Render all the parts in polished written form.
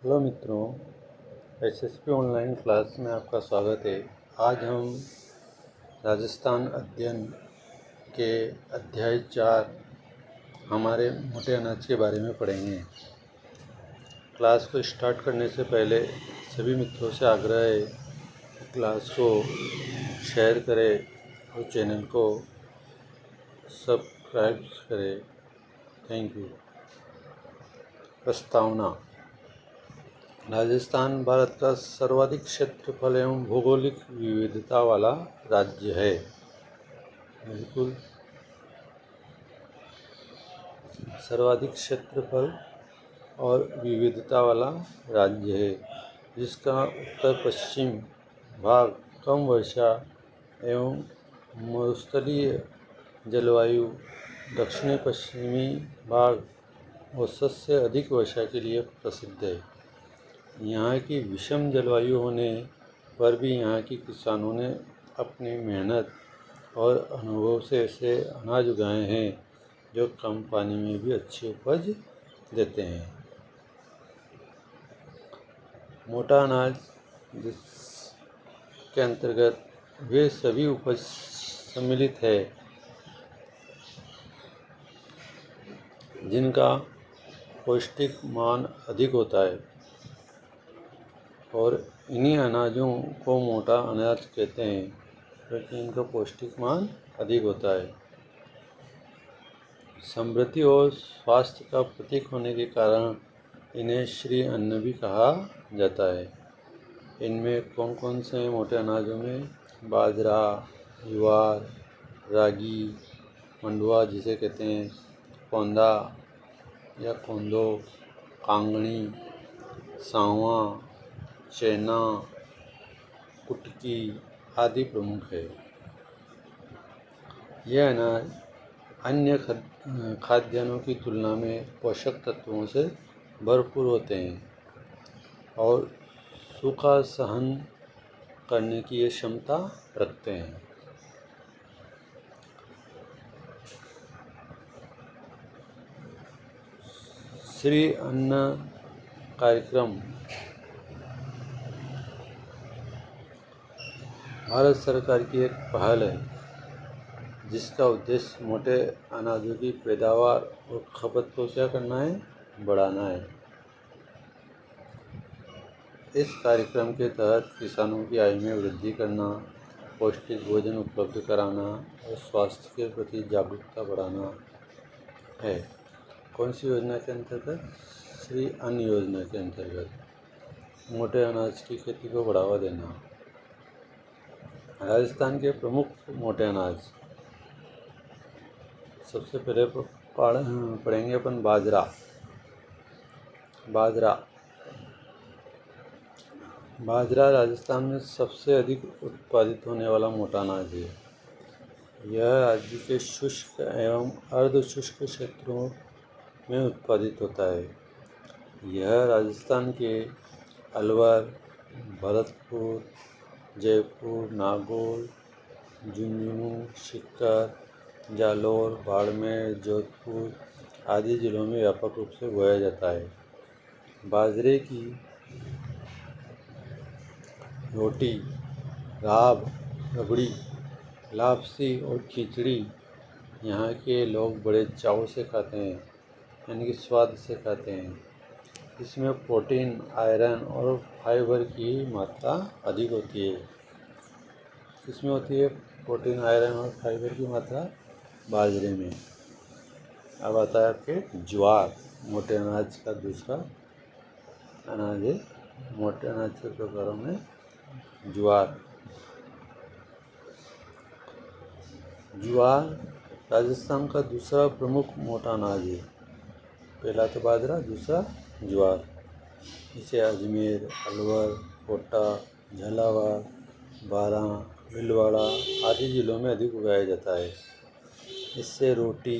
Hello मित्रों, SSP online class में आपका स्वागत है। आज हम राजस्थान अध्ययन के अध्याय 4 हमारे मोटे अनाज के बारे में पढ़ेंगे। क्लास को स्टार्ट करने से पहले सभी मित्रों से आग्रह है कि क्लास को शेयर करें और चैनल को सब्सक्राइब करें। Thank you. प्रस्तावना। राजस्थान भारत का सर्वाधिक क्षेत्रफल एवं भौगोलिक विविधता वाला राज्य है। बिल्कुल सर्वाधिक क्षेत्रफल और विविधता वाला राज्य है, जिसका उत्तर पश्चिम भाग कम वर्षा एवं मरुस्थलीय जलवायु, दक्षिणी पश्चिमी भाग औसत से अधिक वर्षा के लिए प्रसिद्ध है। यहाँ की विषम जलवायु होने पर भी यहाँ के किसानों ने अपनी मेहनत और अनुभव से ऐसे अनाज उगाए हैं जो कम पानी में भी अच्छी उपज देते हैं। मोटा अनाज जिसके अंतर्गत वे सभी उपज सम्मिलित है जिनका पौष्टिक मान अधिक होता है, और इन्हीं अनाजों को मोटा अनाज कहते हैं क्योंकि इनका पौष्टिक मान अधिक होता है। समृद्धि और स्वास्थ्य का प्रतीक होने के कारण इन्हें श्री अन्न भी कहा जाता है। इनमें कौन कौन से मोटे अनाजों में बाजरा, ज्वार, रागी, मंडुआ जिसे कहते हैं, कौंदा या कोंदो, कांगणी, सांवा, चना, कुटकी आदि प्रमुख है। यह अनाज अन्य खाद्यान्नों की तुलना में पोषक तत्वों से भरपूर होते हैं और सूखा सहन करने की ये क्षमता रखते हैं। श्री अन्न कार्यक्रम भारत सरकार की एक पहल है जिसका उद्देश्य मोटे अनाजों की पैदावार और खपत को क्या करना है, बढ़ाना है। इस कार्यक्रम के तहत किसानों की आय में वृद्धि करना, पौष्टिक भोजन उपलब्ध कराना और स्वास्थ्य के प्रति जागरूकता बढ़ाना है। कौन सी योजना के अंतर्गत? श्री अन्न योजना के अंतर्गत मोटे अनाज की खेती को बढ़ावा देना। राजस्थान के प्रमुख मोटे अनाज, सबसे पहले पढ़ेंगे अपन बाजरा। बाजरा राजस्थान में सबसे अधिक उत्पादित होने वाला मोटा अनाज है। यह राज्य के शुष्क एवं अर्ध शुष्क क्षेत्रों में उत्पादित होता है। यह राजस्थान के अलवर, भरतपुर, जयपुर, नागौर, झुंझुनू, सीकर, जालौर, बाड़मेर, जोधपुर आदि जिलों में व्यापक रूप से बोया जाता है। बाजरे की रोटी, राब, रबड़ी, लापसी और खिचड़ी यहाँ के लोग बड़े चाव से खाते हैं, यानी कि स्वाद से खाते हैं। इसमें प्रोटीन, आयरन और फाइबर की मात्रा अधिक होती है। इसमें होती है प्रोटीन, आयरन और फाइबर की मात्रा बाजरे में। अब आता है आपके ज्वार, मोटे अनाज का दूसरा अनाज है। मोटे अनाज के प्रकारों में ज्वार राजस्थान का दूसरा प्रमुख मोटा अनाज है। पहला तो बाजरा, दूसरा ज्वार। इसे अजमेर, अलवर, कोटा, झालावाड़, बारां, भीलवाड़ा आदि जिलों में अधिक उगाया जाता है। इससे रोटी,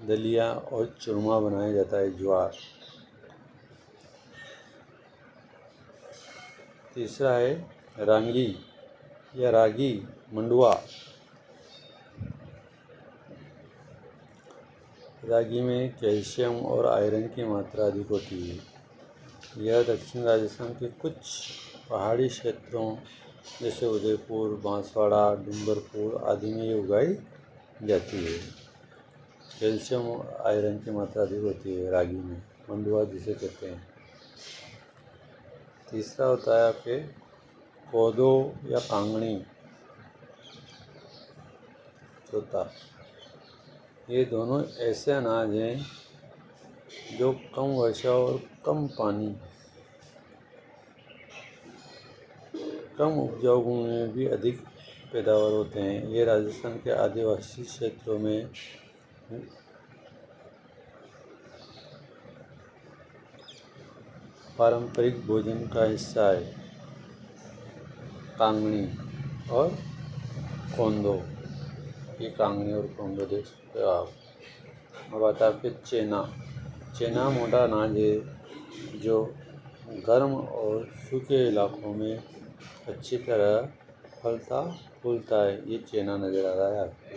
दलिया और चूरमा बनाया जाता है। ज्वार। तीसरा है रांगी या रागी, मंडुआ। रागी में कैल्शियम और आयरन की मात्रा अधिक होती है। यह दक्षिण राजस्थान के कुछ पहाड़ी क्षेत्रों जैसे उदयपुर, बांसवाड़ा, डूंगरपुर आदि में ये उगाई जाती है। कैल्शियम और आयरन की मात्रा अधिक होती है रागी में, मंडुआ जिसे कहते हैं। तीसरा होता है आपके कोदो या कांगनी। चौथा, ये दोनों ऐसे अनाज हैं जो कम वर्षा और कम पानी, कम उपजाऊ भूमि में भी अधिक पैदावार होते हैं। ये राजस्थान के आदिवासी क्षेत्रों में पारंपरिक भोजन का हिस्सा है। कांगनी और कोंदो, ये कांगनी और कोंदो देख सकते हो आप। अब आता है आपके चेना। चेना मोटा अनाज है जो गर्म और सूखे इलाकों में अच्छी तरह फलता फूलता है। ये चेना नज़र आ रहा है आपको।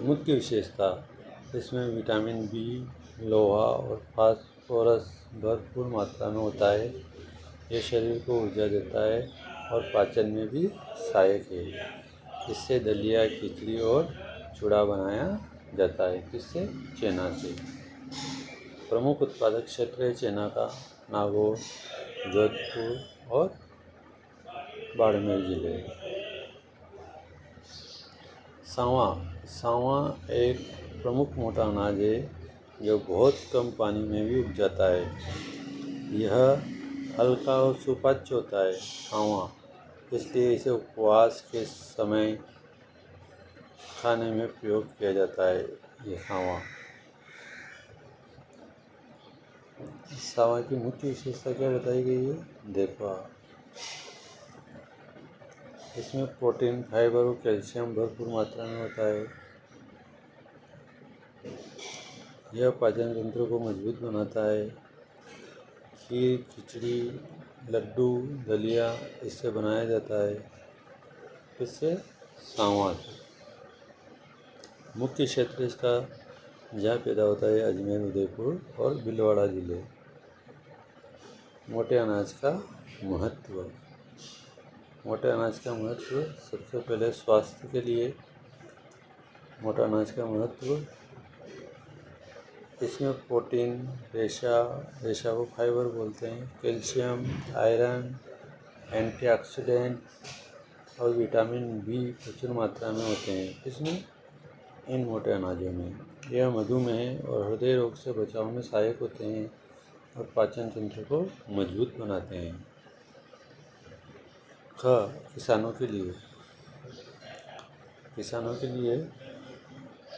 मुख्य विशेषता, इसमें विटामिन बी, लोहा और फास्फोरस भरपूर मात्रा में होता है। यह शरीर को ऊर्जा देता है और पाचन में भी सहायक है। इससे दलिया, खिचड़ी और चूड़ा बनाया जाता है। किससे? चेना से। प्रमुख उत्पादक क्षेत्र है चेना का नागौर, जोधपुर और बाड़मेर जिले। सांवा। सांवा एक प्रमुख मोटा अनाज है जो बहुत कम पानी में भी उग जाता है। यह हल्का और सुपाच्य होता है सांवा, इसलिए इसे उपवास के समय खाने में प्रयोग किया जाता है। ये सांवा। सांवा की मुख्य विशेषता क्या बताई गई है, देखो आप। इसमें प्रोटीन, फाइबर और कैल्शियम भरपूर मात्रा में होता है। यह पाचन तंत्र को मजबूत बनाता है। खीर, खिचड़ी, लड्डू, दलिया इससे बनाया जाता है। इससे सांवा से। मुख्य क्षेत्र इसका जहाँ पैदा होता है अजमेर, उदयपुर और भीलवाड़ा जिले। मोटे अनाज का महत्व। मोटे अनाज का महत्व, सबसे पहले स्वास्थ्य के लिए मोटा अनाज का महत्व, इसमें प्रोटीन, रेशा को फाइबर बोलते हैं, कैल्शियम, आयरन, एंटीऑक्सीडेंट और विटामिन बी प्रचुर मात्रा में होते हैं। इसमें इन मोटे अनाजों में यह मधुमेह और हृदय रोग से बचाव में सहायक होते हैं और पाचन तंत्र को मजबूत बनाते हैं। किसानों के लिए। किसानों के लिए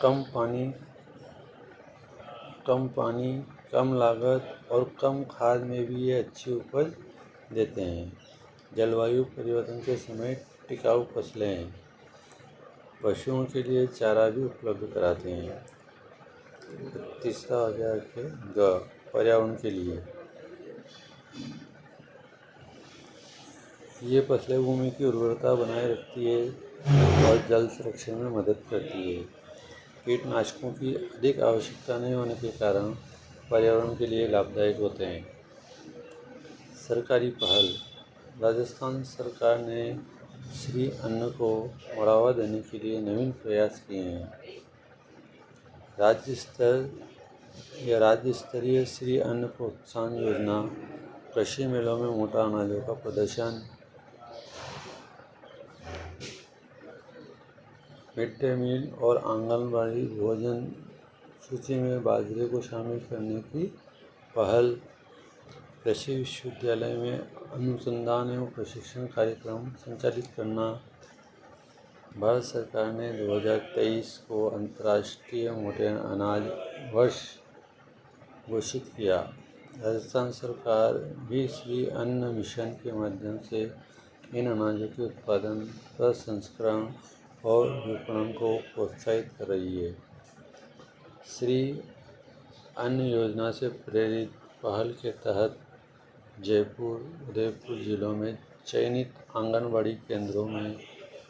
कम पानी, कम लागत और कम खाद में भी ये अच्छी उपज देते हैं। जलवायु परिवर्तन के समय टिकाऊ फसलें हैं। पशुओं के लिए चारा भी उपलब्ध कराते हैं। तीसरा हो गया कि पर्यावरण के लिए। ये फसलें भूमि की उर्वरता बनाए रखती है और जल संरक्षण में मदद करती है। कीटनाशकों की अधिक आवश्यकता नहीं होने के कारण पर्यावरण के लिए लाभदायक होते हैं। सरकारी पहल। राजस्थान सरकार ने श्री अन्न को बढ़ावा देने के लिए नवीन प्रयास किए हैं। राज्य स्तरीय श्री अन्न प्रोत्साहन योजना, कृषि मेलों में मोटा अनाजों का प्रदर्शन, मिड डे मील और आंगनबाड़ी भोजन सूची में बाजरे को शामिल करने की पहल, कृषि विश्वविद्यालय में अनुसंधान एवं प्रशिक्षण कार्यक्रम संचालित करना। भारत सरकार ने 2023 को अंतर्राष्ट्रीय मोटे अनाज वर्ष घोषित किया। राजस्थान सरकार भी श्री अन्न मिशन के माध्यम से इन अनाजों के उत्पादन, प्रसंस्करण और विपणन को प्रोत्साहित कर रही है। श्री अन्न योजना से प्रेरित पहल के तहत जयपुर, उदयपुर जिलों में चयनित आंगनबाड़ी केंद्रों में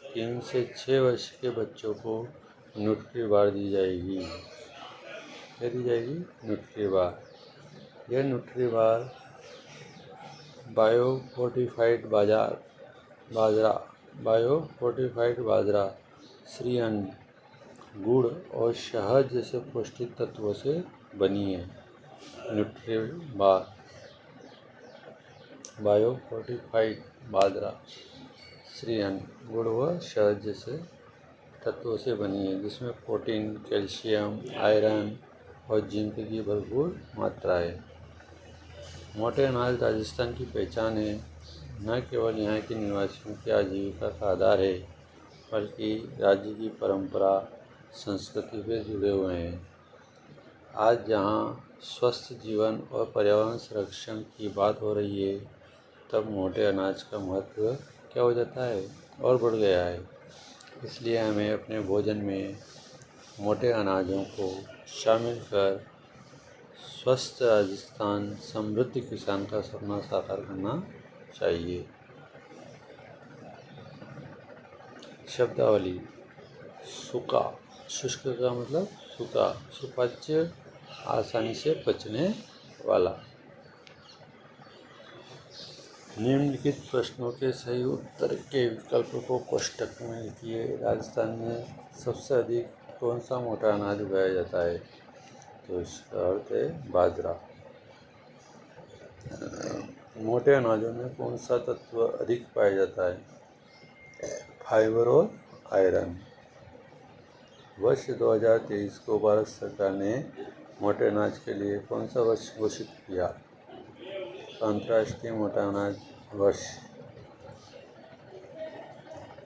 3 से 6 वर्ष के बच्चों को न्यूट्री बार दी जाएगी। क्या दी जाएगी? न्यूट्रीबार। यह न्यूट्रीबार बायोफोर्टिफाइड बाजरा, श्री अन्न, गुड़ और शहद जैसे पौष्टिक तत्वों से बनी है। न्यूट्रीबार बायोफोर्टिफाइड बाजरा, श्री अन्न, गुड़ व शहद जैसे तत्वों से बनी है, जिसमें प्रोटीन, कैल्शियम, आयरन और जिंक की भरपूर मात्रा है। मोटे अनाज राजस्थान की पहचान है। न केवल यहाँ के निवासियों की आजीविका का आधार है, बल्कि राज्य की परंपरा, संस्कृति से जुड़े हुए हैं। आज जहाँ स्वस्थ जीवन और पर्यावरण संरक्षण की बात हो रही है, तब मोटे अनाज का महत्व क्या हो जाता है? और बढ़ गया है। इसलिए हमें अपने भोजन में मोटे अनाजों को शामिल कर स्वस्थ राजस्थान, समृद्ध किसान का सपना साकार करना चाहिए। शब्दावली: सूखा, शुष्क का मतलब सूखा, सुपाच्य, आसानी से पचने वाला। निम्नलिखित प्रश्नों के सही उत्तर के विकल्प को कोष्ठक में लिखिए। राजस्थान में सबसे अधिक कौन सा मोटा अनाज उगाया जाता है? तो इसका अर्थ है बाजरा। मोटे अनाजों में कौन सा तत्व अधिक पाया जाता है? फाइबर और आयरन। वर्ष 2023 को भारत सरकार ने मोटे अनाज के लिए कौन सा वर्ष घोषित किया? अंतर्राष्ट्रीय मोटा अनाज वर्ष।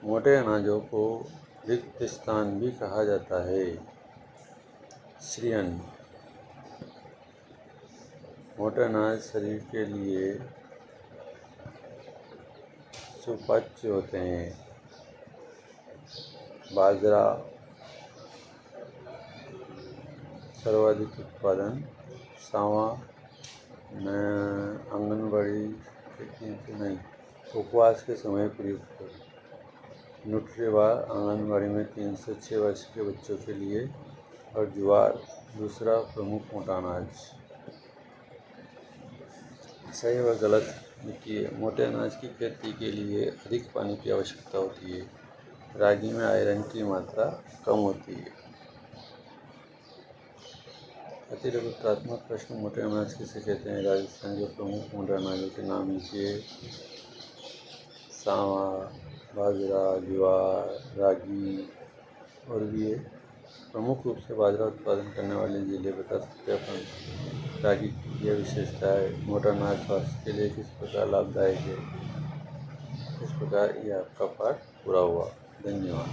मोटे अनाजों को रिक्त स्थान भी कहा जाता है। श्री अन्न। मोटे अनाज शरीर के लिए सुपाच्य होते हैं। बाजरा सर्वाधिक उत्पादन सावा आंगनबाड़ी के नहीं, उपवास के समय प्रयुक्त हो। न्यूट्रीबार आंगनबाड़ी में 3 से 6 वर्ष के बच्चों के लिए और ज्वार दूसरा प्रमुख मोटा अनाज। सही व गलत लिखिए। मोटे अनाज की खेती के लिए अधिक पानी की आवश्यकता होती है। रागी में आयरन की मात्रा कम होती है। अतिरिक्तात्मक प्रश्न: मोटे अनाज किसे कहते हैं? राजस्थान के प्रमुख मोटे अनाजों के नाम लिखिए। सावा, बाजरा, ज्वार, रागी और भी है। प्रमुख रूप से बाजरा उत्पादन करने वाले जिले बता सकते हैं अपन। रागी की यह विशेषता है। मोटा अनाज स्वास्थ्य के लिए किस प्रकार लाभदायक है? इस प्रकार यह आपका पाठ पूरा हुआ। धन्यवाद।